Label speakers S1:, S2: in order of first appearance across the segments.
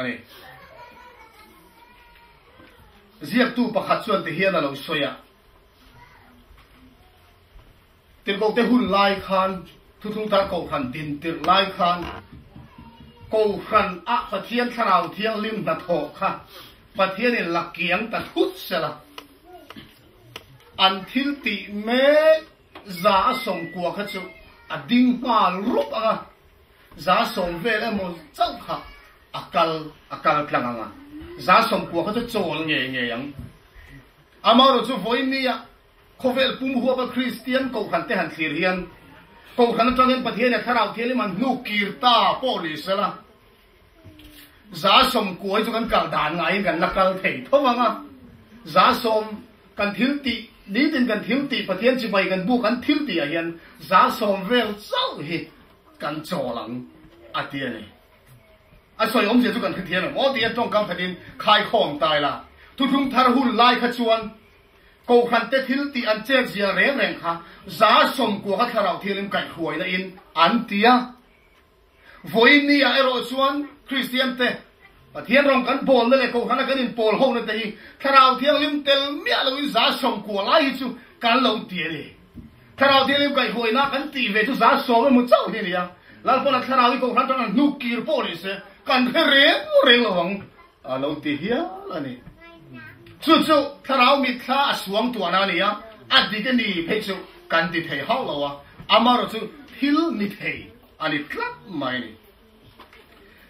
S1: ani ziak tu pakhat chuan te hian alo soya tir ko te hun lai khan thu thung tar ko khan din tir lai khan ko khan a pathian tharau thiang lim na tho kha pathian in lakiang ta thut sela until ti me za som kwa kha chu ading ma rup anga za som vel emo chau kha akal tlanganga za som kwa kha chu chol nge yang amaro chu voinia khovel pum huwa ba christian ko khan te han thlir hian ko khan tangin pathian ya tharau theli man nu kirta police la za som kuai chu kan kal dan ngai kan nakal thei thowanga za som kan thil ti ni tin kan thil ti pathian chi bai kan bu kan thil ti a hian za som vel chau hi kan cholang atia nei a soi om je chu kan thian mo ti tong kam phatin khai khom tai la thu thung thar hun lai kha chuan ko khan te thil ti an chek zia reng kha za som ku kha tharau thilim kai khuai na in an tia voini a ero chuan christian te pathian rong kan bol le ko khana kan in pol ho na te hi tharau thiang lim tel mia lo za som ku lai hi chu kan lo ti le tharau thilim kai khuai na kan ti ve chu za som mu chau hi ni ya lal pon tharau hi ko khan tang nu kir police kan re lo wang a lo ti hia la ni chu tharau mi thla aswang tu ana ni ya adi ke ni phe chu kan ti thei hau lo wa amaro chu thil ni thei ani tlap mai ni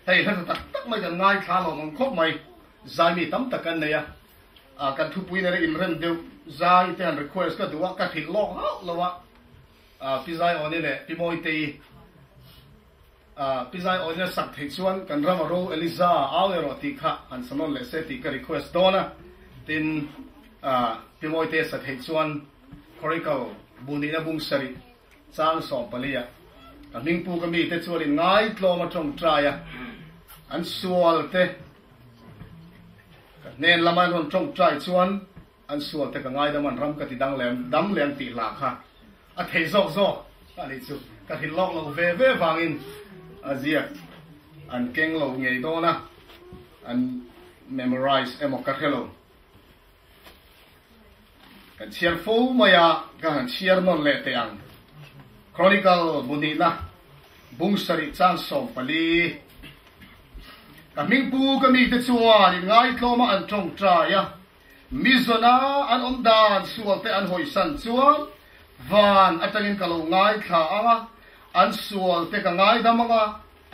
S1: hei thang tak mai kan ngai thla lo ngom khop mai zai mi tam tak kan ne ya kan thu pui ne in rem deu zai te an request ka duwa ka thil lo hau lo wa pizai on ne pi moi te pizai on ne sak thei chuan kan ramaro eliza awero ti kha an sanon le se ti ka request dona tin pimoi te sa thei chuan khorikal bunina bung sari chang som palia aming pu kami te chuan in ngai tloma tong traya an sual te nen laman ron tong trai chuan an sual te ka ngai da man ram ka ti dam lem ti la kha a thei zo ani chu ka thi lok lo ve wangin azia an keng lo ngei do na an memorize emo ka hello kan share fo maya kan share non le te ang chronicle bunina bung sari chang som pali kaming pu kami te chuan in ngai tloma an tong tra ya mizona an omdan sual te an hoisan chuan van atangin kalo ngai tha anga an sual te ka ngai damanga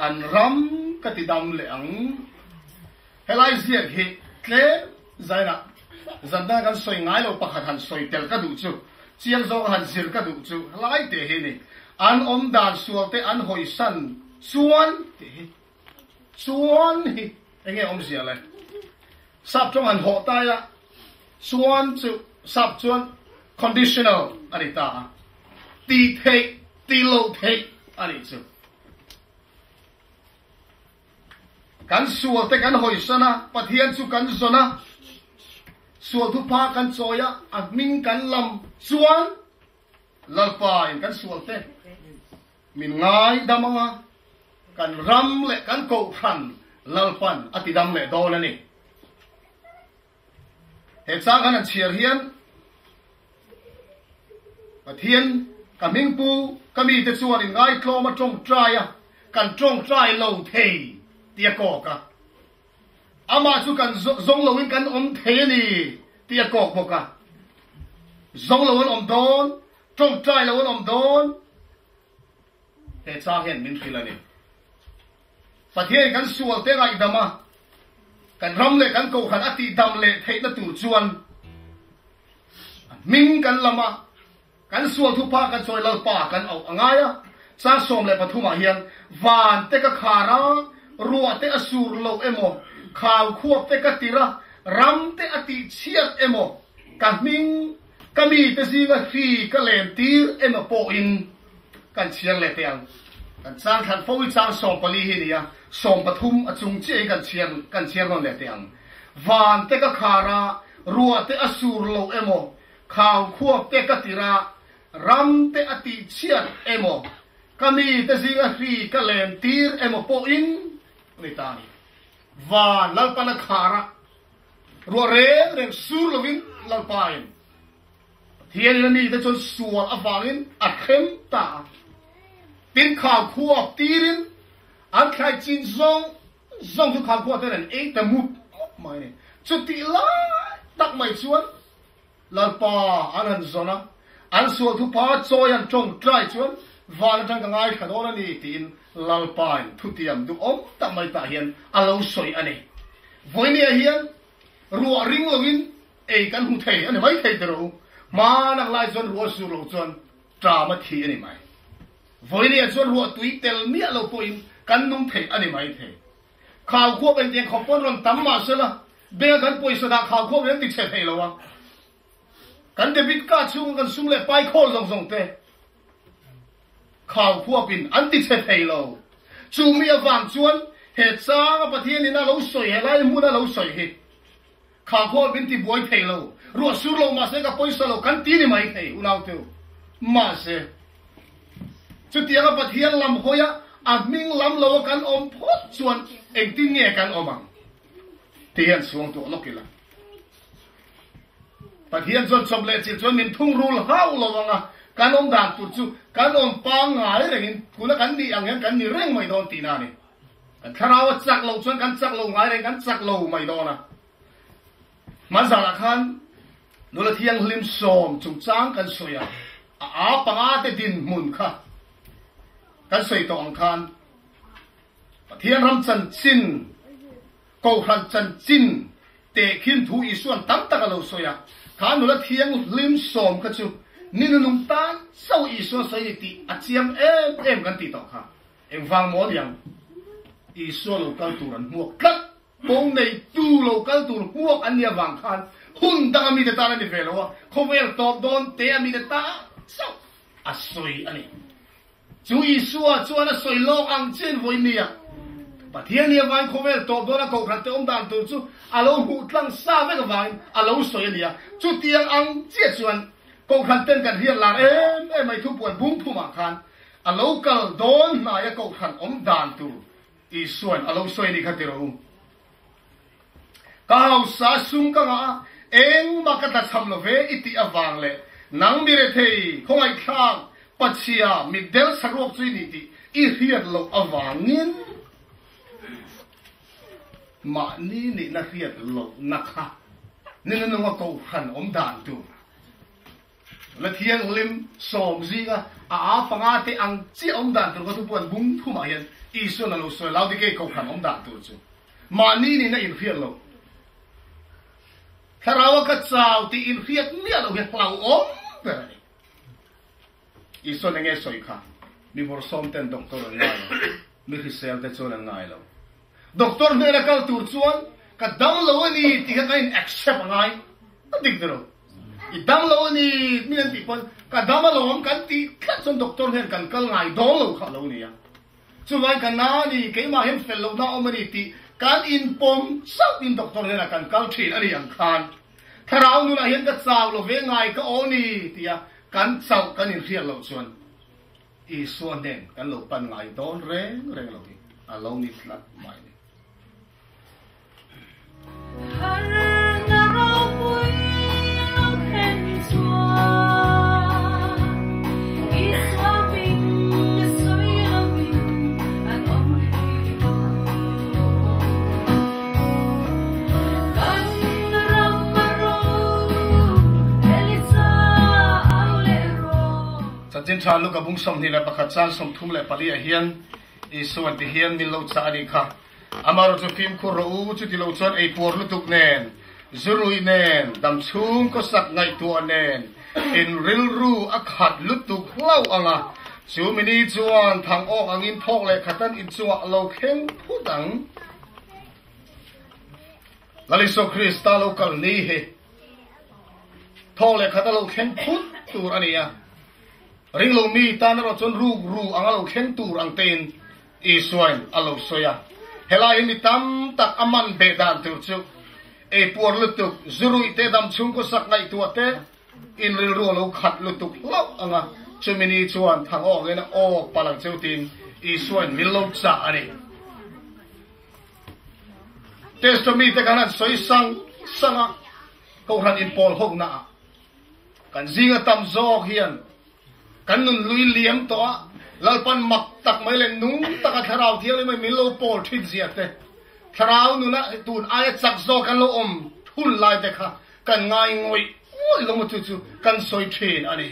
S1: an ram ka ti dam le ang helai ziak hi tle zaina zanda kan soi ngai lo pakhat han soi tel ka du chu chiang zo han sir ka du chu lai te hi ni an om dan sual te an hoi san chuan te chuan hi enge om sia le sap trong an ho ta ya chuan chu sap chuan conditional ani ta ti thei ti lo thei ani chu kan sual te kan hoi sana pathian chu kan zona sual thu pa kan choya admin kan lam chuan lalpa in kan sual te min ngai damanga kan ram le kan ko khan lalpan atidam le dol ani he chang an chiar hian pathian kaming pu kami te chuan in ngai tloma tong traya kan tong trai lo thei tia ko ka ama chu kan zong lo in kan om the ni tia kok boka zong lo om don tong trai lo om don he cha hen min khilani pathian kan sual te gai dama kan ram le kan ko khan ati dam le thei na tu chuan min kan lama kan sual thu pa kan choi lal pa kan au angaya sa som le pathuma hian van te ka khara ruwa te asur lo emo khaw khuap te ka tira ram te ati chiat emo kaming kami te singa hi ka lem tir emo po in kan chiang le te ang kan sang khan fo chang som pali hi nia som pathum achung che kan chiang non le te ang van te ka khara ruwa te asur lo emo khaw khuap te ka tira ram te ati chiat emo kami te singa hi ka lem tir emo po in ni ta ni và lalpana khara rùa reng reng sur lovin lalpain thiên là ni ta chọn sual avangin akhem ta tin khảo khuộc tirin an khai chin zong tu khảo khuộc thế này ấy ta mut mày này chút tí lá tắc mày chuan lalpa an han zona an sual thu pa choi an trong trai chuan và nó chẳng ngai khát đó là ni tin lalpain thu tiệm du ôm tắc mày ta hiền alo soi anh ấy với ni hiền rùa ring lovin ấy kan hung thầy anh ấy mấy thầy đâu mà nang lai chuan rùa su lo chuan tra mà thi anh ấy mày với ni chuan rùa tui tel mía lo poin kan nung thầy anh ấy mày thầy khảo khuộc bên tiếng khóc pon ron tam mà sẽ là bây kan poi sa da khảo khuộc bên tiếng sẽ thầy lo wa kan debit card chung kan sum le pai khol zong zong te khảo khuộc bin an tiếng sẽ thầy lo chu mi avang chuan he cha pa thiên ni na lo soi he lai mu na lo soi he khảo khuộc bin ti boy thầy lo rùa su lo mà sẽ gặp poi sa lo kan ti ni mai thầy unau tu mà sẽ chu tiang pa thiên lam hoya adming lam lo kan om phot chuan eng ti nge kan omang ti hian suang tu lokila pat hian zon som le chi chuan min thung rul hau lo wanga kan om dan tu chu kan om pa ngai rengin kuna kan ni ang kan ni reng mai don ti na ni kan tharawa chak lo chuan kan chak lo ngai reng kan chak lo mai don na man za la khan no la thiang lim som chung chang kan soya a panga te din mun kha kan soi tong khan thiên ram chân chin cầu khan chân chin te khin thu i suan tam tak lo soya khan no la thiang lim som ka chu nin nung ta sau i so soi ti a chiam em kan ti to kha em wang mo liang i so lo kal tu ran huak kat bong nei tu lo kal tu huak an nia wang khan hun dang mi de ta ni ve lo ko vel top don te mi de ta so a soi ani chú ý xua chúa nó soi lo ang trên với nia và thiên nia vay không về tổ đó là cầu khát ông đàn tổ chú alo hụt lăng xa với cái vay alo soi nia chú tiếng ang chết chuan cầu khát tên cần hiền là em mày thu buồn bung thu mà khan alo cầu đón mà ya cầu khát ông đàn tổ ý xuân alo soi đi khát tiêu cao sa sung ka nga em mà cái ta chăm lo về ít ti avang lệ nang mi re thei không ai khang Pachia midel sarok chui ni ti I hiat lo awangin ma ni na hiat lo nakha ni na nga ko khan om dan tu la thiang lim som zinga a panga te ang chi om dan tu ko tu puan bung thu ma hian I so na lo so lao di ke ko khan om dan tu chu ma ni na in hiat lo kharawa ka chau ti in hiat mi lo he plau om per iso na nghe soi kha mi bor som ten doctor ngai mi hisel te chon ngai lo doctor ne ra kal tur chuan ka dam lo ni ti ka in accept ngai dik dro I dam lo ni mi an ti pon ka dam lo om kan ti ka chon doctor ne kan kal ngai do lo kha lo ni ya chu vai kan na ni ke ma hem fel lo na om ni ti kan in pom sau in doctor ne ra kan kal thin ani ang khan tharau nu na hian ka chaw lo ve ngai ka o ni ti ya kan sau kan in riel lo chuan I suan den kan lo pan ngai don reng lo ti a lo ni flat mai ni Jin cha lu ka bung som ni la pakhat chan som thum le pali a hian I suan ti hian min lo cha ani kha amaro chu phim khu ro u chu ti lo chuan ei por lu tuk nen zurui nen dam chung ko sak ngai tu nen in ril ru a khat lu tuk lau anga chu mini chuan thang ok angin thok le khatan in chuwa lo khem phudang laliso krista lo kal ni he thok le khatan lo khem phut tur ania ring lo mi tan ro chon ru angalo khen tur ang ten I suan alo soya helai mi tam tak aman be dan tu chu e por lutuk zurui te dam chung ko sak ngai tu te in ril ro lo khat lutuk lo anga chumini chuan thang o ge na o palang cheu tin I suan min lo cha ani Testament te kan soi sanga ko ran in pol hok na kan zinga tam zo hian kan nun lui liam to lalpan mak tak mai len nung taka tharau thial mai min lo pol thit zia te tharau nu na tun ai chak zo kan lo hun lai te kha kan ngai ngoi oi lo mu chu kan soi thin ani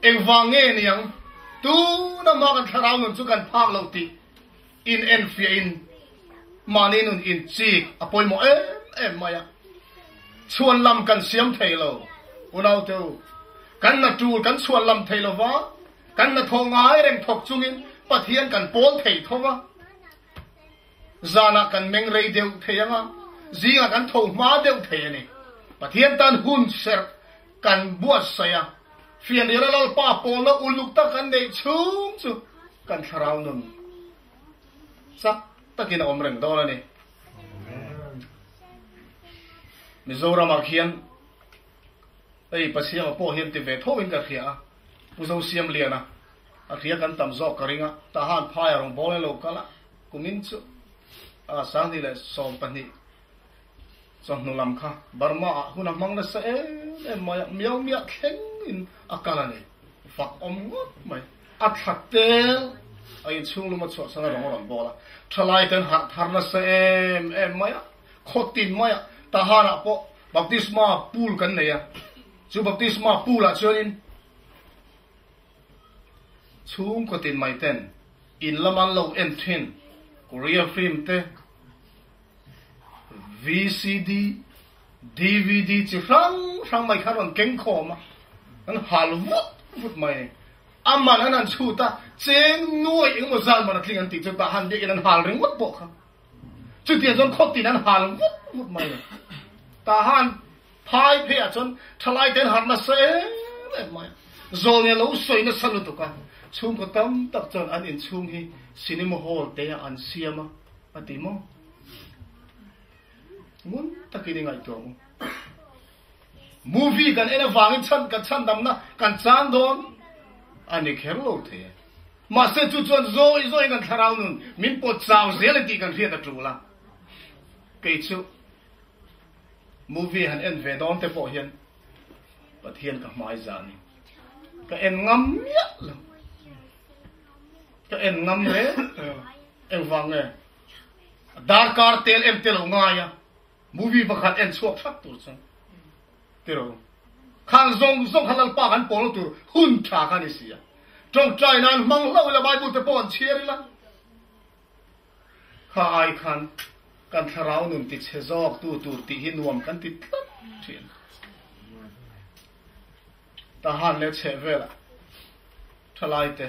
S1: eng wange niang tu na ma kan tharau nun chu kan phak lo ti in en fi in mani nun in chi apoi mo em maya chuan lam kan siam thailo unau teu kan na tu kan chuan lam thailo wa kan na thong ngai reng thok chungin pathian kan pol thei thowa zana kan meng rei deu theyanga zinga kan thong ma deu theyani pathian tan hun ser kan buat saya fian ira lal pa pol na uluk ta kan dei chung chu kan tharau nun sa takin om reng do la ni Mizoram akhian ei pasiam po hian ti ve thowin ka khia puzo siam liana akhia kan tam zo karinga ta han phai rong bol lo kala kumin chu a sang ni le som pani som nu lam kha barma huna mang na sa e ma miao mia khen in akala ni fak om ngot mai athatel ai chung lu ma chu sang rong rong bola thalai kan ha tharna sa em maya khotin maya ta hana po baptisma pool kan ne ya chu baptisma pool a chuanin chung ko tin mai ten in laman lo en thin korea film te VCD DVD chi rang mai kharon keng khoma an halwut vut mai amman anan chu ta cheng nuai eng mo zal man tling an ti chu ta han de an hal ring wat bo kha chu tian zon khot tin an hal vut mai ta han phai phe a chon thalai ten har na se mai zol ne lo soi na salu to ka chung ko tam tak chon an in chung hi cinema hall te an siama atimo mun takini ngai to movie kan ena wangin chan dam na kan chan don ani kherlo the ma se chu chon zoi kan tharau nun min po chau reality kan ria da trula ke chu movie han en ve don te po hian pathian ka mai zani ka en ngam ya lo ka en ngam le en wange dar kar tel em tel nga ya movie bakhat en chuak thak tur chang tero khang zong halal pa kan pol tur hun tha kan isia trong trai nan mang lo la bible te pon chieri la kha ai khan kan tharau nun ti chezok tu tur ti hinuam kan ti thin ta han le chevela thalai te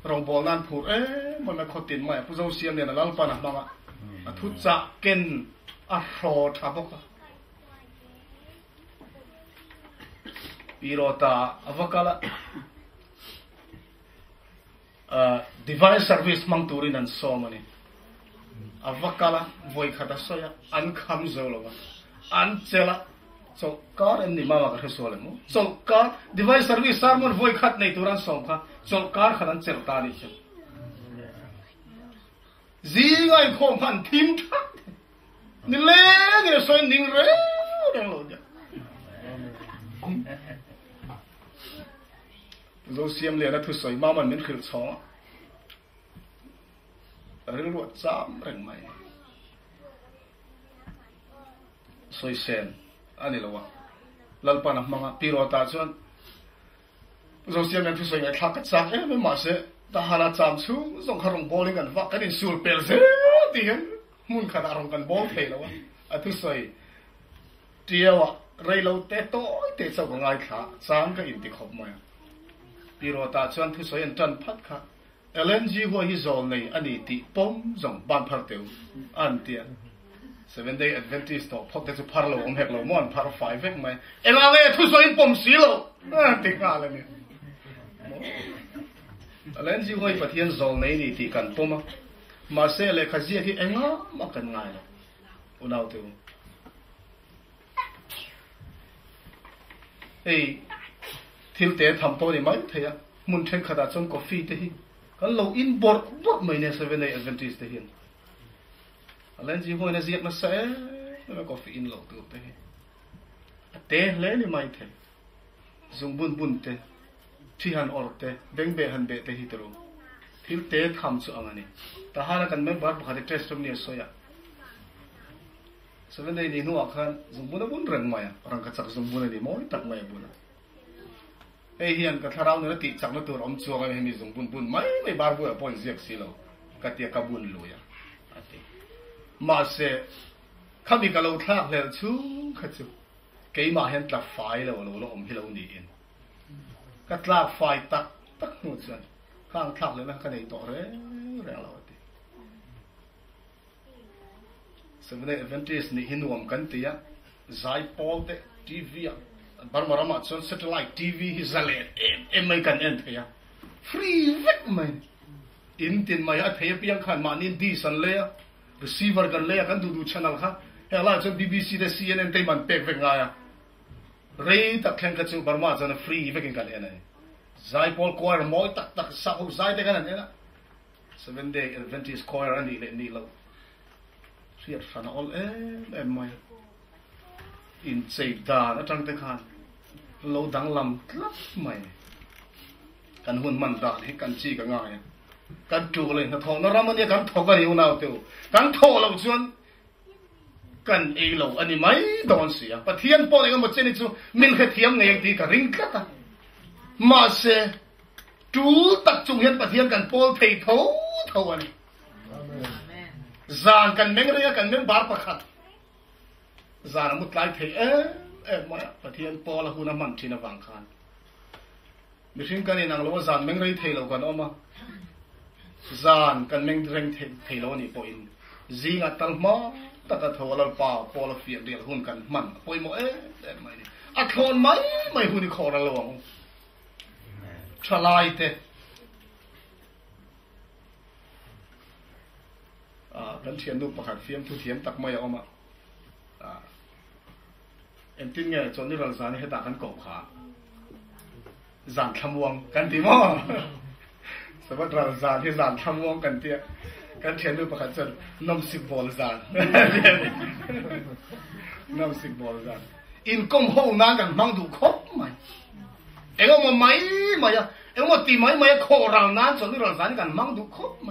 S1: rong bol nan phur mon na khotin mai pu zo siam ne na lal pa na manga a thu cha ken a ro tha bok pirota avakala divine service mang turin an so mani avakala voi khata soya an kham zolo an chela so car en ni mama ka so le mo so car divine service sermon voi khat nei turan som kha so car khan chel ta ni che zi ngai khom phan thim thak ni le ni so ning re dang lo ja zo siam le na thu soi ma man min khil chho ril ruat cham reng mai soi sen ani lawa lalpa na manga pirota chuan zo siam le thu soi ngai thak ka chak me ma se ta hala cham chu zong kharong bowling kan va kan in sul pel se ti han mun khana rong kan bol thei lawa a thu soi tiawa reilo te to te chau ko ngai kha chang ka in ti khop mai pirota chuan thu soi an tan phat kha LNG ho hi zol nei ani ti pom zong ban phar teu an tia 7 day adventist to phok te chu phar lo om hek lo mon phar 5 vek mai elale thu soi pom si lo ti ka le ni LNG ho hi pathian zol nei ni ti kan poma ma se le khazia hi enga ma kan ngai lo unau teu ei thil te tham to ni mai theya mun then khada chong coffee te hi kan lo in bor mai ne 7 day adventist te hin lên chỉ hồi nó giết nó sẽ nó có phải in lậu tự tế lấy đi mai thế dùng bun thế chỉ hàn ở thế beng bê hàn bê thế hít rồi thiếu tế tham sự anh này ta hai là cần mấy bát bạc để test trong này soi à sau vấn đề này nó akan dùng bun reng mày orang kacak dùng bun này mau tak mày bun hiền cái thằng nào nữa thì chắc nó tôi ông chúa cái này dùng bun mấy bar bun point giết xí lâu cái tiệc cái bun lùi à mà sẽ không bị cái lâu thác lên chú cái chú cái mà hiện là phải là lâu ông hi lâu đi in cái là phải tắc một chân khang thác lên cái này tỏ đấy lâu đi sau này advantage này hin nuông cái tiệc giải Paul de TV bar mà làm cho satellite TV hi zale em mấy cái end thế free vết mày in tiền mày ở thế biang khan mà nên đi sân lệ receiver kan le kan du channel kha hela cho BBC de CNN te man pek ve nga ya rei tak khen ka chu Burma chana free ve kin kan ene zai pol choir moi tak sa ho zai te kan ene 7 day Adventist choir ani le ni lo siat sana all em mai in sei da na tang te khan lo dang lam klap mai kan hun man da he kan chi ka nga ya kan tu lên thọ nó ra mà đi kan thọ cái điều nào tiêu kan thọ lâu chuan kan ấy lâu anh mấy đòn xì à, bắt thiên po này cái một trên này chú mình cái thiam này thì cả ring cắt à, mà sẽ chú tập trung hiện bắt thiên kan po thầy thấu anh, giàn kan meng rồi kan meng bar pakhat, giàn một lại thầy mà bắt thiên po là hu nam man thina vang khan, mình xin cái này nàng lo giàn meng rồi thầy lâu kan oma zan kan meng reng thei lo ni po in zinga talma taka thola pa pola fi del hun kan man poi mo mai ni a thon mai hu ni khora lo chalai te kan thian nu pakhat fiam thu thiam tak mai oma em tin nghe chon ni ran zan he ta kan ko kha zan thamwang kan ti moสมมติเราจานที่จานทำวงกันเตี้ยกันเทียนดูประคับจนน้ำสิบบอลจานน้ำสิบบอลจานอินก้มห้องน้ำกันมังดูครบไหมเอ็งว่าไม่อะเอ็งว่าตีไม่ขอเราน้ำจนที่เราจานกันมังดูครบไหม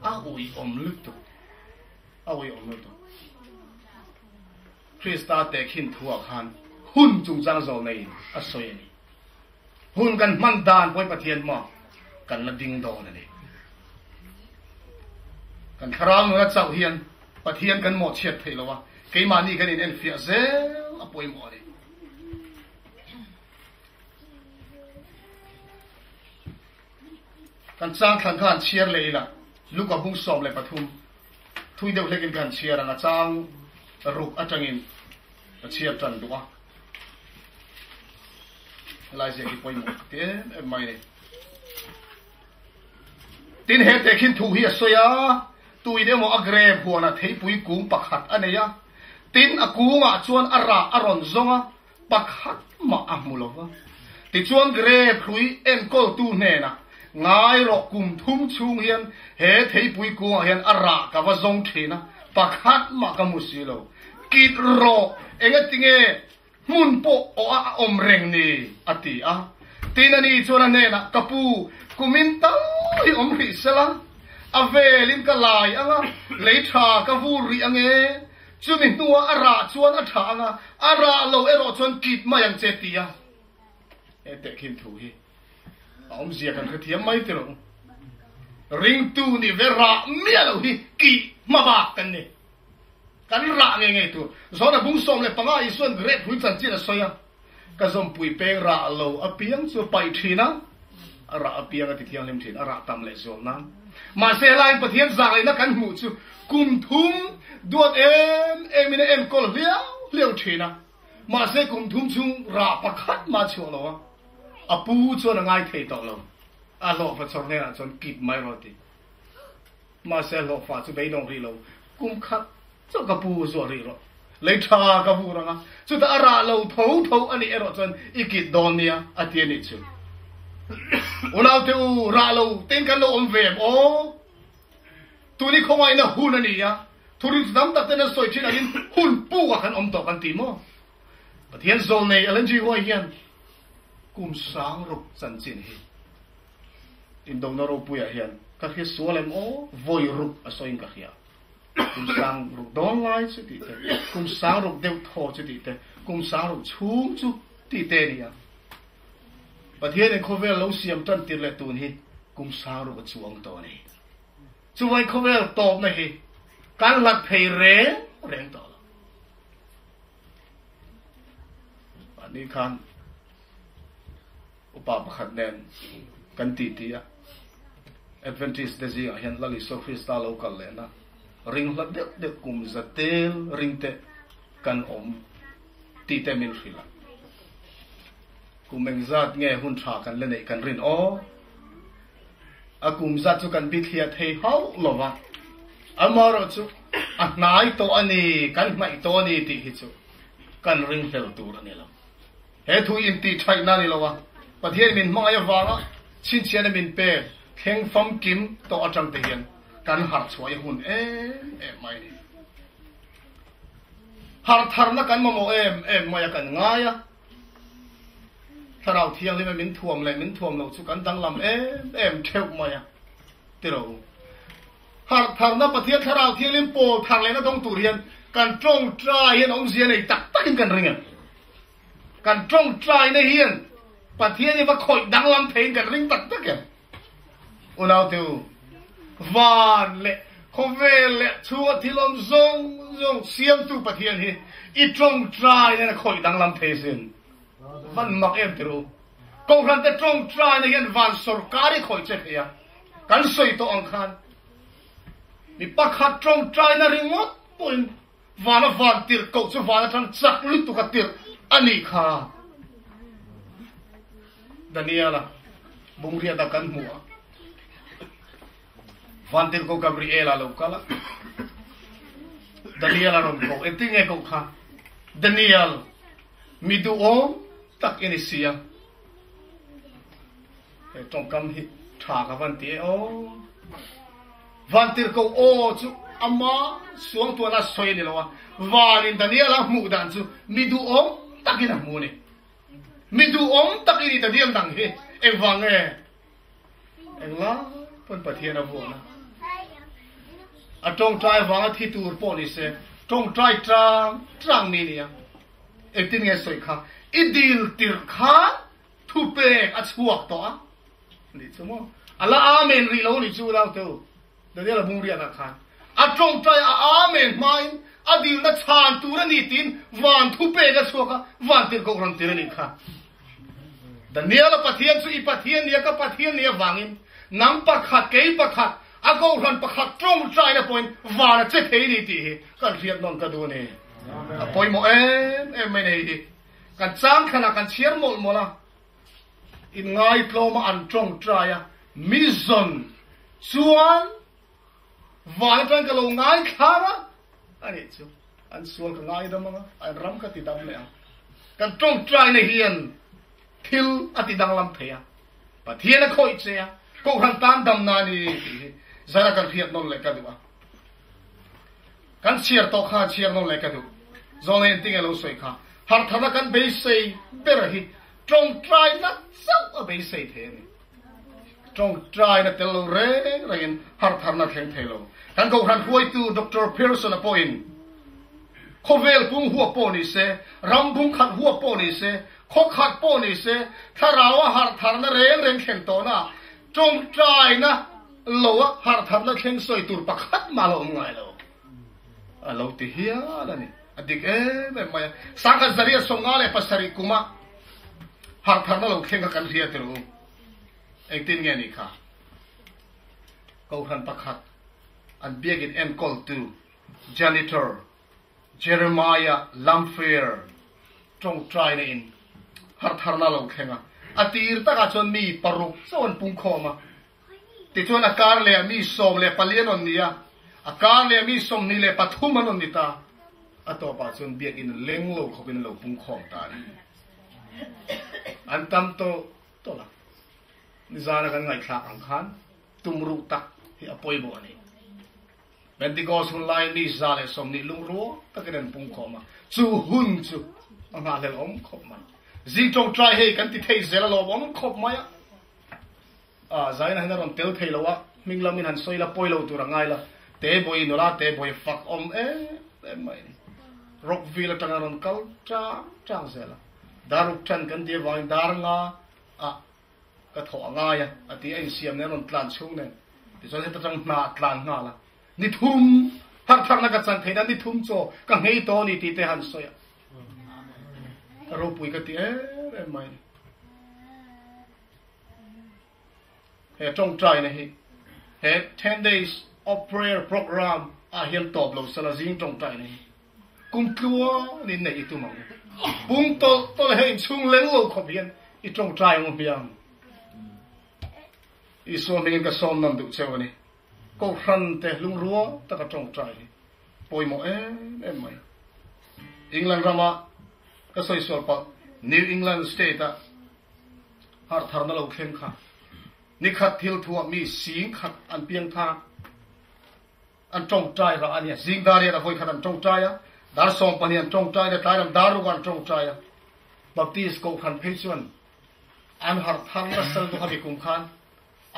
S1: อ้าวอีอมลึกตัวอ้าวอีอมลึกตัวคริสต์เตคินทั่วขันหุ่นจุงจังโจในอสวยนี่หุ่นกันมันดานไว้ประเทียนมากันละดิ้งโดนนี่กันคราวนู้นเจ้าเฮียนปะเทียนกันหมดเฉียดเทแล้ววะเกี่ยมานี่กันนี่เอ็นเฟียเซลอป่วยหมดเลยกันจ้างขันขันเชียร์เลยล่ะลูกกับบุ้งสอบเลยปทุมทุยเดียวเล็กกันเชียร์นะจ้างรูปอาจารย์อินเชียร์จันดูวะลายเสียงที่ป่วยหมดเอ๊ะไม่เลยtin he te khin thu hi soya tui de mo agre phuana thei pui kum pakhat aneya tin akunga chuan ara aron zonga pakhat ma amulova ti chuan gre phui en kol tu hne na ngai ro kum thum chung hian he thei pui ku hian ara ka wa zong thina pakhat ma ka musilo kit ro enga tinge mun po o a om reng ni ati a tinani chuan ne na kapu kuminta i omri sela avelin ka lai anga leitha ka vuri ange chumi nuwa ara chuan atha anga ara lo ero chuan kip mayang chetia ete khin thu hi om zia kan khathiam mai tero ring tu ni vera mialo hi ki maba kan ni kan ra nge tu zona bung som le panga i suan great hui chan chi na soya ka zom pui peng ra lo apiang chu pai thina ara apiang ati thiang lem thin ara tam le zom na ma se lai pathian zang na kan mu chu kum thum duat emine em kol liao thina ma se kum thum chung ra pakhat ma chu lo apu chu na ngai thei to lo a lo fa chon ne na chon kip mai ro ti ma se lo fa chu bei dong ri lo kum khat chu ka pu zo ri ro le tha ka pu ra nga chu ta ara lo tho ani ero chon ikit don nia ati ni chu unau te u ra lo ten kan lo om ve o tu ni khong ai na hu na ni ya ทุริสน้ำตัดเต้นสวยที่นั่นหุ่นปูกับขันอมต่อกันตีมั้งประเทศโซนในอะไรจีว่าเฮียนกุมสางรุกสันจินฮีอินโดนารปุยเฮียนก็คือสวนเลมโอวอยรุกอสอยน์ก็เฮียกุมสางรุกดอนไลน์สุดที่เตกุมสางรุกเดวทอสุดที่เตกุมสางรุกชุ่มจุดที่เตเนี่ยประเทศในโคเวลเราเสียมตันติดเลยตัวนี้กุมสางรุกช่วงตัวนี้ช่วยโคเวลตอบนะฮีการหลักเพย์เร่งต่ออันนี้คันอุปาขัดแนนกันตีตีอะเอเวนติสเดซี่เห็นลลิโซฟิสตาโลกัลเลยนะริงหลักเด็กกุมจัตเตลริงเตกันอมตีเตมินฟิลกุมเองจัดเงี้ยหุ่นชากันเล่นกันรินโออากุมจัดจุกันบิดเฮียเทเฮาลวะอามาร์จูอันไหนตัวอันนี้กันไม่ตัวนี้ตีฮิจูกันริงเฮลตัวนี่ละเฮทุยอินตีไทยนั่นนี่ละวะประเทศมินมายาวาระชินเชียนมินเป้เข่งฟัมกิมตัวจังเตียนกันหัดสวยหุ่นไม่หัดทารนักกันมาโมไม่กันง่ายอะถ้าเราเที่ยวที่มันมินท่วมเลยมินท่วมเราสุกันดังลำเเที่ยวมาอะที่เราหากทางนั้นประเทศถ้าเราเที่ยวเล่นโปทางเลยนะต้องตูเรียนการจ้องใจเห็นองค์เสียในตักตั้งกันเรื่องการจ้องใจในเฮียนประเทศนี้มาคอยดังลำเพลงกันเรื่องตักตั้งกันอุณาติววานเละคอเวลเละชัวที่ลมซงเสียมตูประเทศนี้อีจ้องใจเนี่ยคอยดังลำเพลงวันมักติรู้ก็รันแต่จ้องใจในเฮียนวันสุรการีคอยเช็คเฮียกันสวยตัวอังคารมีปักขัดตรงใจนาริงวดปุ่นวานติร์กจะวานทางจักลุตุกติร์อันนี้ค่ะดานิเอลบุ้งเรียดกันหัววานติร์กกับริเอลลูกละดานิเอลรอนโกเอติงเอโกค่ะดานิเอลมีดูโอตักอินิเซียตรงคำฮิทากับวันที่โอวันที่เขาโอ้จูอามาสวงตัวน่าสวยนี่ละวะวันนี้ดานิเอลมูดันจูมีดูอมตักินะมูนี่มีดูอมตักินี่ดานิเอลดังเฮวังละเป็นประเทศนะพวกนะตรงใจวังที่ตัวปนิเสตรงใจจางนี่เนี่ยตินเงสวยค่ะอีดิลติร์ข้าทุเปกอัศวกตัวนี่สมมติอัลลอฮ์อาเมนรีโลนี่จูเราเตอเดี๋ยวเราบุงเรียนกันตรงใจอาเมนไม่อดีลนัชานตัวนี้ตินวันทุเปกอัศวกวันติร์กรันติร์นี่ค่ะแต่เนี่ยเราปะเทียนสุอีปะเทียนเนี่ยก็ปะเทียนเนี่ยวังอินน้ำปะขัดเกยปะขัดอากรันปะขัดตรงใจนะpointวันเจ็ดเฮนี่ตีกันเรียนนนกันดูนี่pointโมไม่เนี่ยกันจ้างขนาดกันเชียร์หมดละอินไงพลมาอันตรงใจมิซอนส่วนวันจันทร์ก็ลงไงข้านะอันนี้จูอันส่วนก็ไงดำมั้งอันรำก็ติดดำเลยกันตรงใจในเฮียนทิลอติดังลำเทียปะเทียนคอยเสียก็ขันตานดำนานี่จะรักกันเทียนนนเลยกันดูวะกันเชียร์โตข้าเชียร์นนเลยกันดูโซนเองติงเอลสวยข้าหากทำกันเบสเซ่เบรฮิตรงใจนักเจ้าเบสเซ่เทนี่ตรงใจนักเตลเร่เรียนหากทำนักแข่งเทโลกันก็ขันคุยตัวดร.เพอร์สันอพอยน์โคเวลพุ่งหัวโปนิเซ่รำพุ่งขัดหัวโปนิเซ่ขขัดโปนิเซ่ถ้าเราหากทำนักเร่งแข่งตัวน่ะตรงใจนะโลหากทำนักแข่งสวยตัวปักขัดมาโลง่ายโลโลที่เฮียนั่นนี่adik memang sangat zariat songale pasari kuma har tharna lo khenga kan ria teru ektin nge ni kha kau han pakhat an biagin en call to janitor Jeremiah Lamfair trong trai ne in har tharna lo khenga atir ta ka chon mi paruk son pung khoma ti chon akar le mi som le palian on nia akar le mi som ni le pathum on ni ta atau apa cun biar in lenglo kau bin lo pung khom tadi antam to lah ni zana kan ngai khak angkan tumru tak hi apoi bo ni Pentecost hun lai ni zale som ni lung ro ta kenen pung khoma chu hun chu anga le om khop man zing tong try he kan ti thei zela lo om khop maya zaina hena ron tel thei lowa minglam in han soila poilo tu rangai la te boy no la te boy fuck om mai rockville tanga ron kal chang zela daruk chan kan dia wang dar nga ka tho nga ya ati ai siam ne ron tlan chung ne ti so heta tang na tlan nga la ni thum har thak na ka chan theina ni thum cho ka ngei to ni ti te han soya ro pui ka ti mai he trong trai ne he 10 days of prayer program hian top lo sala jing trong trai ne kum tlua ni nei tu mang bung to he chung leng lo kho bian I trong trai mo biang I so ming ka som nam du chew ni ko khan te lung ruo ta ka trong trai poi mo mai England rama ka soi so pa New England state har thar na lo khem kha ni khat thil thua mi sing khat an piang tha an trong trai ra ania jing daria da voi khat an trong trai dar som pani an trong trai da tai ram daru an trong trai baptist ko khan phei chuan an har thar na sal du habi kum khan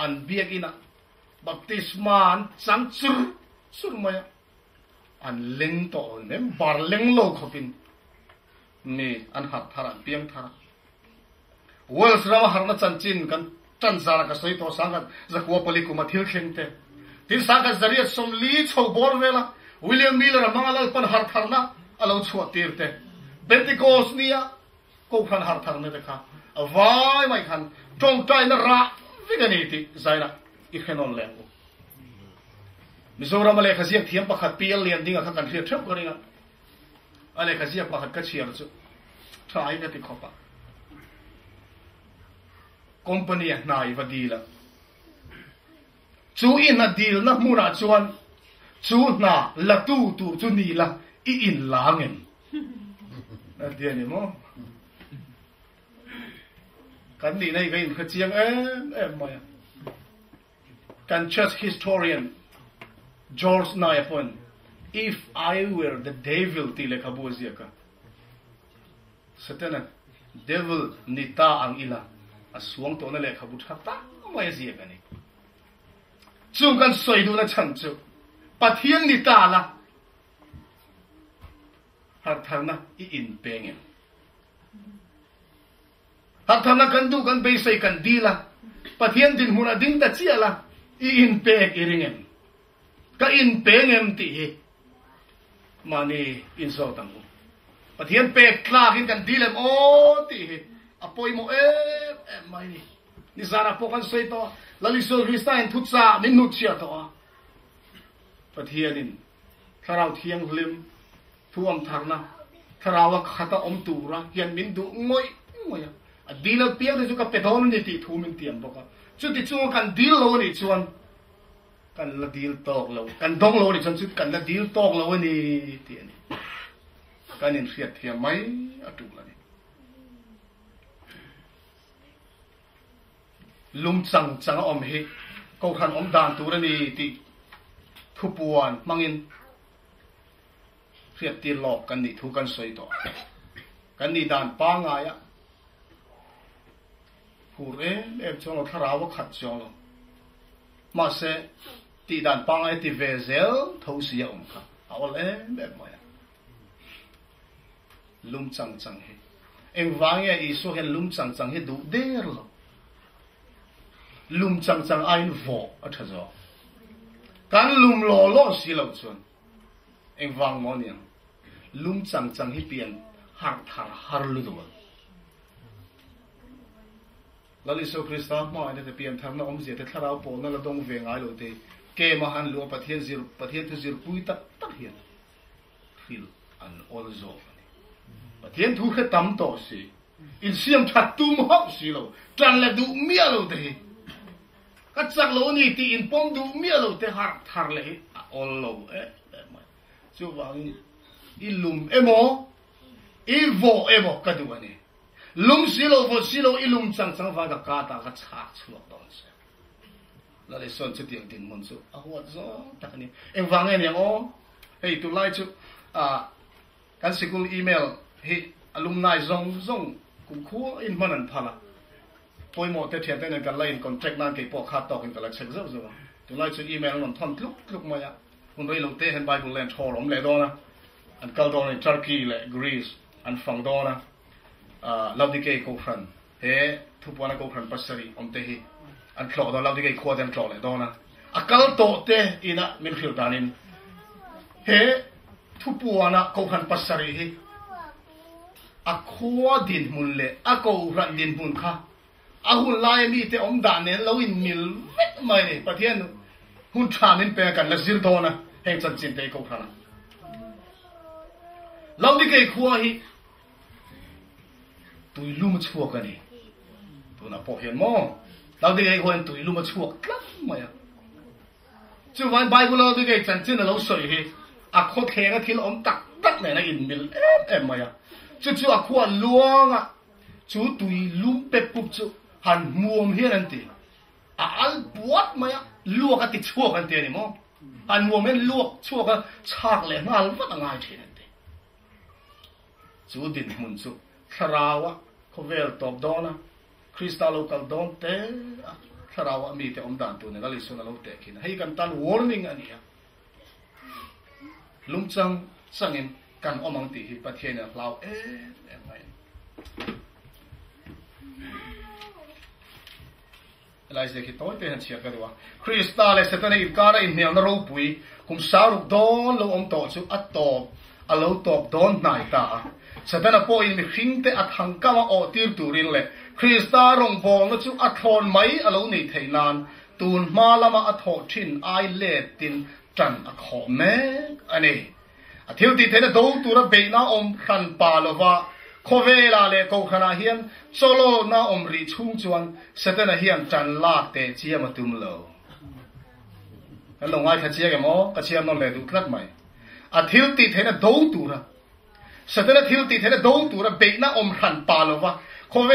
S1: an biak ina baptisma an chang sur maya an leng to nem bar leng lo khopin ni an har thar an piang tha world rama har na chan chin kan chan zara ka soi to sangat zakwa pali kuma thil khengte tin sangat zaria som li chho bor vela William Miller mangalal pan har tharna alo chhuat tirte Pentecost nia ko khan har tharne dekha avai mai khan Tawngtaina ra vigani ti zaina I khenon le Mizoram ale khasiak thiam pakhat PL lian dinga kha kan thia thep koringa ale khasiak pakhat ka chiar chu trai ka ti khopa company nai va dila chu in a deal na mura chuan chu na la tu chu ni la I in langen na dia ni mo kan ni nei ga in khachiang mai kan church historian George Naipon if I were the devil ti le khabuzia ka satana devil nita ang ila aswang to na le khabut hata mai zia ka ni chu kan soi du na chan chu pathian ni ta la har tharna I in pengen har tharna kan du kan be sai kan dila pathian din huna ding ta chiala I in pek iringen ka in pengem ti mani in so tang pathian pek klak in kan dilem ti apoi mo mai ni zara po kan soi to lalisol Kristain thutsa minut chia to pathianin tharau thiang hlim thuam tharna tharawa khata om tura hian min du ngoi adila piang ju ka pedon ni ti thumin tiam boka chu ti chu kan dil lo ni chuan kan la dil tok lo kan dong lo ni chuan chu kan la dil tok lo ni ti ani kan in riat thiam mai atu la ni lum chang om he ko khan om dan tu ra ni ti thupuan mangin riat ti lok kan ni thu kan soi to kan ni dan pa nga ya hur chong tharawa khat chong lo ma se ti dan pa nga ti vezel tho sia kha awal mai lum chang he eng wang ya isu hen lum chang he du der lo lum chang ain vo athazo kan lum lo si lo chun eng wang mo niang lum chang hi pian har thar har lu do laliso Krista ma ine te pian thar na om je te tharau po na la dong ve ngai lo te ke ma han lu pathian tu zir pui tak hian fil an all zo pathian thu khe tam to si in siam that tum hop si lo tran la du mia lo te ka chak lo ni ti in pom du mia lo te har thar le all lo chu wang I lum emo I vo emo ka du ani lum silo vo silo I lum chang va ka ta ka chak chuak don se แล้วเลยส่วนจุดเดียงดินมันสุเอาหัวซ้อตักนี้เอ็งฟังเองอย่างโอ้เฮ้ยตุไลจุกันสิกุลอีเมลเฮ้ยอลูมนายซงกูคู่อินมันนั่นพาละพอยหมดแต่เทียนแต่นั่นกันไล่คอนแทคนั่นเกี่ยวกับขาดต่อกันกันละเช็คซะสิวะตุไลจุอีเมลนั่นทอนลุกมาอ่ะคุณได้ลงเตะเห็นไบเบิลแลนด์โชว์ล้มเลยดอนะอันเก่าดอในตุรกีเลยกรีซอันฝั่งดอนะลาวดิเกย์กูฟันเฮ้ทุกวันกูฟันปัสสรีอมเตะอันคลอดเราดิเกย์ขวดอันคลอดเลยดอนะอักลโตเตะอินะมิลฟิลดานินเฮ้ทุกวันกูฟันปัสสรีเฮอักขวดดินมุนเล่อักกูฟันดินมุนข้าอาหุ่นลายมีแต่อมดานเนี่ยเราอินมิลเวทไม่เนี่ยประเทศหุ่นชานินเป็นกันละซิลโดนะแห่งจันจินเตกูฟันเราดิเกย์ขวดเฮตุยลุ่มชั่วกันนี่ตัวน่ะพอเห็นมั้งเราดิเกย์ขวดตุยลุ่มชั่วกลับมาอ่ะจู่วันไบเบิลเราดิเกย์จันจินเราสวยเฮอักขวดแข็งที่เราอมตักเนี่ยนะอินมิลมาอ่ะจู่อักขวดลวงอ่ะจู่ตุยลุ่มเป็ดปุ๊บจู่หันมัวมเฮียนั่นตีอัลปวดมาอ่ะลวกกันติดชั่วกันเตียนี่มั้งอันมัวมันลวกชั่วกันชากเลยมาอัลวัดง่ายเช่นนั้นตีจู่ดินมุนจู่คราวะเขาเวลตอบดอนะคริสตัลโลกัลดอนเตะคราวะมีแต่อมดานตัวเนี่ยก็เลยส่วนเราเตะกินให้กันตัน warning อันนี้ลุงจังสั่งเงินกันอมังตีประเทศเนี่ยเราไม่อะไรสิคิดตัวเป็นเชียร์กันดีว่าคริสตัลเลยเสร็จในอีกการอินเนียนรูปุยคุมสารุกดอนลงอมต่อจู่อัตตอบอัลโลตอบดอนนายตาเสร็จแล้วพออินมีหิงเตะอัดหังก้าวออตีร์ตูรินเลยคริสตารงบองแล้วจู่อัดทอนไหมอัลโลนี่เทนานตูนมาละมาอัดทอชินไอเลตินจันอักขอแม่อันนี้อาทิตย์ที่เทนดูตัวระเบิดน้าอมขันปาลวะโคเวลาเลกูขณะเฮียนโซโลน้าอมริชุ่งจวนเสร็จแล้วเฮียนจันลากเตะเจียมาตุ้มเลวกันลงไอ้ขจียกันมั้งขจียนนนเลยดูคลัดไหมอาทิตย์ที่เทนดูตัวระเสร็จแล้วที่ติดเห็นดูตัวระเบิดน้าอมขันปาลวะโคเว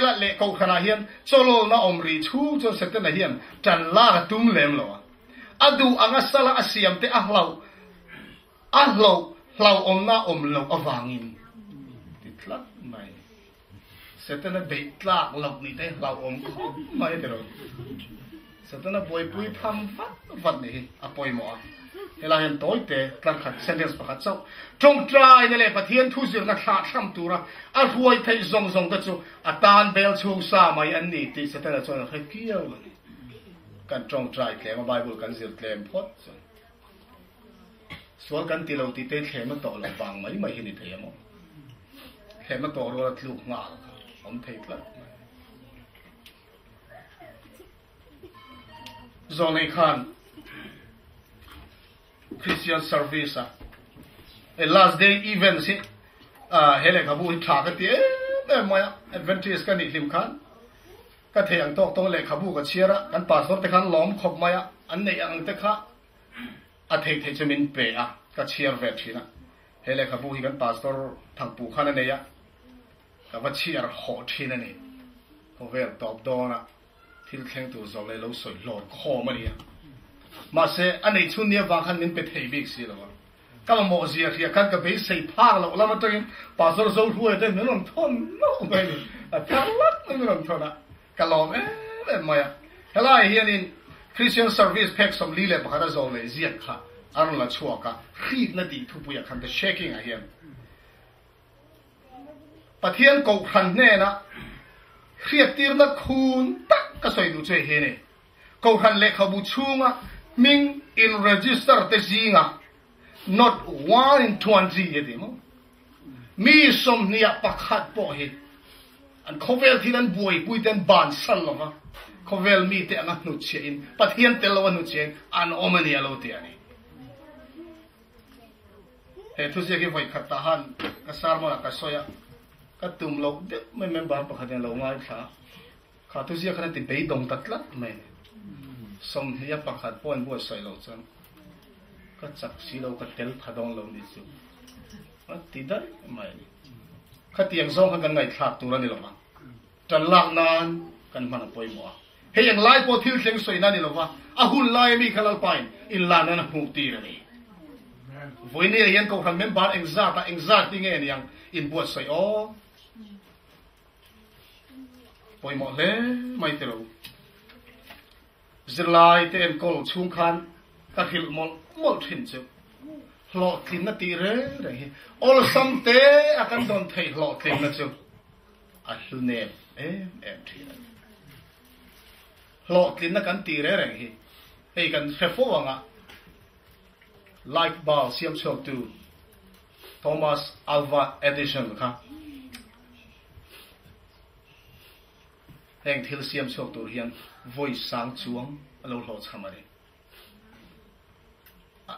S1: ลาเลกูขณะเฮียนโซโลน้าอมริชุ่งจวนเสร็จแล้วเฮียนจันลากตุ้มเลมเลวะอดูอังสละอาเซียมเตะเราอมน้าอมเราอวังอินติดลัดไม่เสร็จแล้วเบ็ดลากเรานี่ได้เราอมไม่ได้หรอกเสร็จแล้วป่วยปุยทำวัดนี่อ่ะป่วยหมอเวลาเห็นตัวเตะกลับขัดเส้นเดือดประคัดเจ้าจงใจนั่นแหละประเทศทุสิร์นักขาดซ้ำตัวละอ่ะรวยไทยซงก็จู่อ่ะตานเบลชูสาไม่อันนี้ติเสร็จแล้วจนให้เกี่ยวกันจงใจแค่มาไบเบิลกันสิร์แกลมพอดส่วนกันที่เราติดเตะแค่มาต่อเราฟังไม่เห็นเทียมแค่มาต่อเราลูกงาผมเทปแล้วจงในขันChristian service last day event สิเฮเลกับบุญฉากกันที่มา Adventist กันนี่ลิมขันก็เทียงตรงเลยขับบุญกับเชียร์กันป่าสดแต่ขันล้อมขบมาอันนี้อันเตะข้าอาเทคจะมินเปะก็เชียร์เวทีนะเฮเลขับบุญกันป่าสดทางปูขันนั่นเนี่ยก็ว่าเชียร์หอทีนั่นนี่เขาเวลตอบดอนะที่แข่งตัวจงเลยเราสวยหลอดคอมาเนี่ยมาเสอันนี้ชุนเนี่ยบางคันมินเป็นเทบิกสิแล้วก็มาโมเสียที่กันก็ไปใส่ผ้าแล้วมันต้องป่าสดโซ่ถ้วยได้ไม่ต้องทนน้องไปนี่ทั้งวัดไม่ต้องทนอ่ะก็ลองแบบมาเฮล่าเฮียนี่ Christian service เพกสมลีเลยปะครับเราเลยเสียค่ะอันนั้นละชัวร์ก็ขีดนาดีทุกอย่างคันเป็น shaking อะเฮียประเทศกูขันแน่นะเครียดตีร์นักคูนตักก็สวยดูช่วยเฮียนี่กูขันเล็กขบุชูงะมิง in register เตจิงะ not 1 in 20ยี่ดีมั้งมีสมเนี่ยปักขัดปอเหตุอันเขาเวลที่นั่นบวยปุยเต็นบานสั่นหรอวะเขาเวลมีแต่อันนุเชียนประเทศเตลวันนุเชียนอันอเมริกาโลเตียนี่เฮ้ทุกสิ่งที่ไว้ขัดตาหันก็สารมันก็สวยก็ตุ่มโลกเด็กไม่เมมบาร์ประคันโลกง่ายค่ะข้าทุกสิ่งขนาดที่ไปดงตัดละไม่สมเนี่ยปักขัดป้อนบัวสวยโลกจังก็จับสีโลกก็เตลพัดองโลกนี่สิว่าติดได้ไม่ข้าเตียงส่งกันไงขาดตัวนี่หรอมั้งจนหลักนานกันมันป่วยหมอ เฮียงไล่พอทิลเสียงสวยนั่นนี่หรอวะอาหุ่นไล่มีขลังไปอินลานั่นหูตีเลยวันนี้เฮียงเขาทำเมมบาร์เอ็งซ่าแต่เอ็งซ่าที่เงี้ยยังอินบวชสวยอ๋อปอยหมดเลยไม่เท่าจะไล่เต็มกอลชุ่มคันก็หิลหมดทิ้งจุหลอดทิ้งนาทีเร่เลยออลซัมเต้อาการโดนเทหลอดทิ้งนะจุอัลเนมเอ็มทีหลอดทิ้งนักการตีเร่เลยเฮ้ยกันเชฟฟังอ่ะไลฟ์บาร์เสียมชอบดูโทมัสอัลวาเอดิชันค่ะแห่งที่เสียมชอบตัวเฮียน voice สังจวงเราหลอดทำอะไร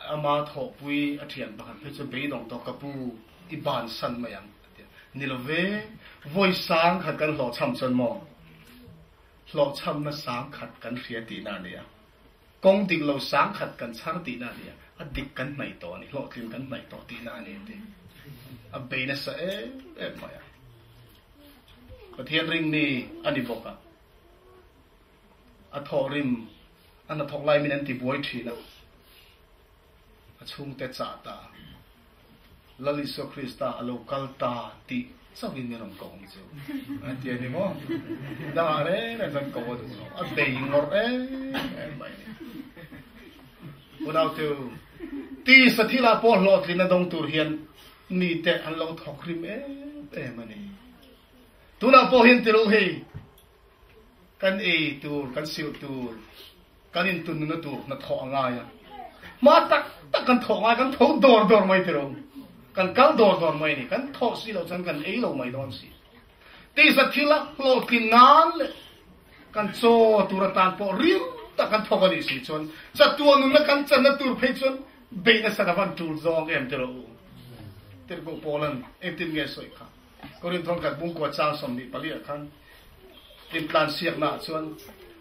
S1: อามาถกปุยอธิยันบังเพื่อจะไปดองตอกระปูอีบานสันมายังนี่เราเว้voice สังขัดกันหลอดทำจนมองหลอดทำน่ะสังขัดกันเสียตีนาเนี่ยกงดิ่งเราสังขัดกันช้างตีนาเนี่ยอดิกกันไม่ต่อนี่หลอดทิ้งกันไม่ต่อตีนาเนี่ยดิอับเบนส์มายังประเทศริงนี่อันนี้บอกอ่ะอัทอริมอันนั้นทอกไลมินันติบวยทีนะชุ่มเตจ่าตาลลิสคริสตาอโลกัลตาติสักวินเนอร์กงจูอันเดียนี่มั้งดังอะไรนั่นเป็นกงดูเนาะอันเดียงอร์ไม่วันเอาเถอะตีสถิลาพอหลอดลินดงตูเฮียนนี่แต่อันเราทอกริมมันนี่ตัวน่าพอเห็นติรู้เฮกันตัวกันสิวตัวกันอินตุนนั่นตัวนั่นทอง่ายมาตักกันทอง่ายกันทอดอร์ไม่ติรู้กันกัลดอร์ไม่นี่กันทอสิเราจังกันเราไม่โดนสิที่สัตย์ที่ละโลกินนานเลยกันโซตัวรัตันพอริมตักกันทอกันดิสิชนสัตว์ตัวนึงกันจันนั่นตัวเพชรเบนสัตว์วันตัวจองติรู้ติรู้โปแลนด์ตินเงยสวยค่ะก็เรื่องทองกับบุ้งกวาดจางสมดีปลีขันอินพลานเสียงหน้าชวน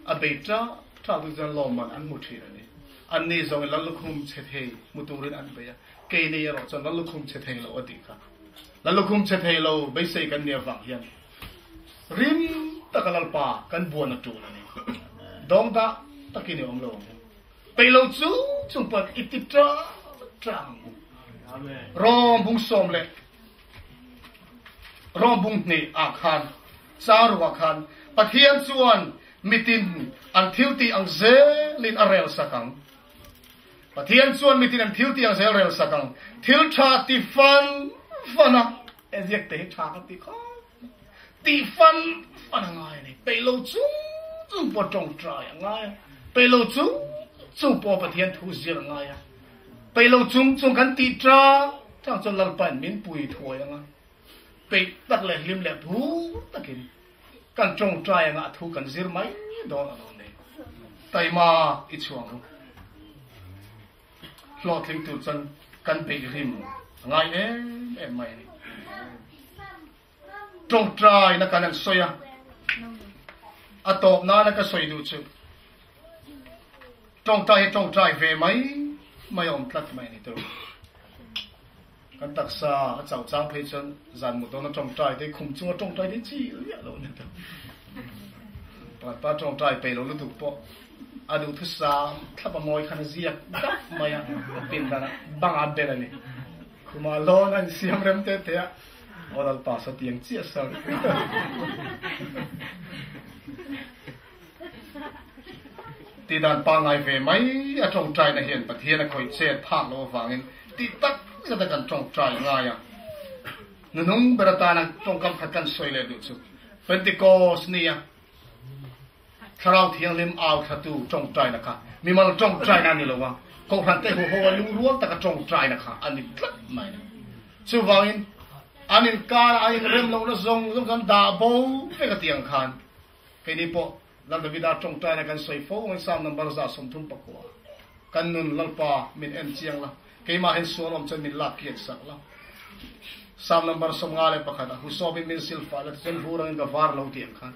S1: อเบต้าถ้าดูจันลมมันอันมุทีนี่อันนี้จงลัลลุคุมเชเทมุตุรินอันเบียเกย์นี่เราจนลัลลุคุมเชเทเราอดีค่ะลัลลุคุมเชเทเราไม่ใช่กันเนี่ยฟังยันริมตะกันลัลปากันบัวนัตุนี่ดองตาตะกินยอมลงไปเราจุงปัดอิติตราจังรอบุ้งสมเล็กรอบุ้งนี่อาคารสารุอาคารปะเทียนส่วนมิตินอันทิวตีอังเซลินอาเรลสักังปะเทียนส่วนมิตินอันทิวตีอังเซอาเรลสักังทิลชาติฟันเอเซียกเตะชาติข้อตีฟันง่ายนี่ไปโลจุ้งปวดจงใจง่ายไปโลจุ้งปวดปะเทียนทูเสียง่ายไปโลจุ้งกันตีจ้าทั้งจนลัลปันมินปุยถวยง่ายไปตักเล็ลิมเล็บหูตะกินกันจงใจงะทูกันซิรไหมโดนอะไรเนี่ยแต่มาอีช่วงหลอดทิ้งตุจันกันไปริมไงไม่จงใจนักการนั้นสวยอะตบน้านักก็สวยดูชุดจงใจเวไหมไม่ยอมพลัดไม่นี่ตัวกันตักษาเจ้าจ้างเพชรจันหมดตอนนั้นจงใจได้คุมจังจงใจได้จี้เราเนี่ยตัวป้าจงใจไปเราดูปะอดูทุสาถ้าประมวยขันเสียดับมายังเป็นกันนะบางอันเดรนี่คุมาล้อนั่นเสียงเริ่มเตะโอ้ดัลป้าสติยังเจี๊ยสังตีดันปางไงเวไหมจงใจนะเห็นประเทศนะคอยเช็ดภาคโลฟังเห็นตีตักจะได้กันจงใจง่ายนุ่งเบรตานังจงกำขัดกันสวยเลยดูสุดเป็นติโกสเนียคราวเทียงลิมเอาขัดดูจงใจนะคะมีมันจงใจนั่นนี่หรอวะเขาขันเตะหัวลุงล้วนแต่ก็จงใจนะคะอันนี้พลัดไม่ชื่อว่าอันนี้การอันนี้เริ่มลงแล้วทรงกันด่าโบไม่กระเตียงขันแค่นี้พอลังดาวิดาจงใจในการสวยโฟมันสามนับบาร์ซาสมทุนปะกัวกันนุนลัลปามินเอ็นเจียงละเกี่ยมาเห็นส่วนอมจะมีลักเกียรติสักละสามนับบาร์สมงาเลยปะขัดหุสอบมินซิลฟาและเจนฟูรังกับวาร์เราเตียงขัน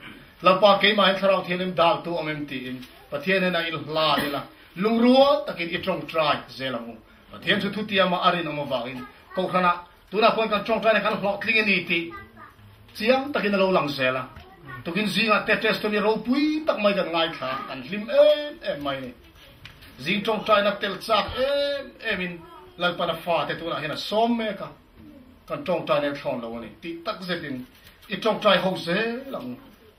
S1: ลัลปาเกี่ยมาเห็นคราวเทียนดาวตัวอมเตียนประเทศนั้นอิลลาดิละลุงรัวตะกินอีจงใจเซลังประเทศสุดทุติยามาอารินอมวารินก็ขณะตัวนักคนกันจงใจในการหลอกคลิงนี่ตีเจียงตะกินเราหลังเซละ ตุกินซิงอ่ะเตสตัวนี้เราปุยตักไม่กันง่ายค่ะกันลิมไม่เนี่ยซิงจงใจนักเตลซักมินหลังปนฟ้าเตตัวน่ะเห็นส้มเมกันกันจงใจในช่องเราเนี่ยติตักเสดินอีจงใจหกเสหลัง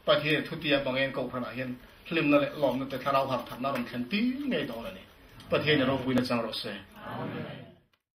S1: ประเทศทุติยบางเงินก็พนักเห็นลิมนั่นแหละหลอมนั่นแต่ถ้าเราหักถัดน่ารำคาญตีไงต่อเลยประเทศเราปุยนั่นจังเราเส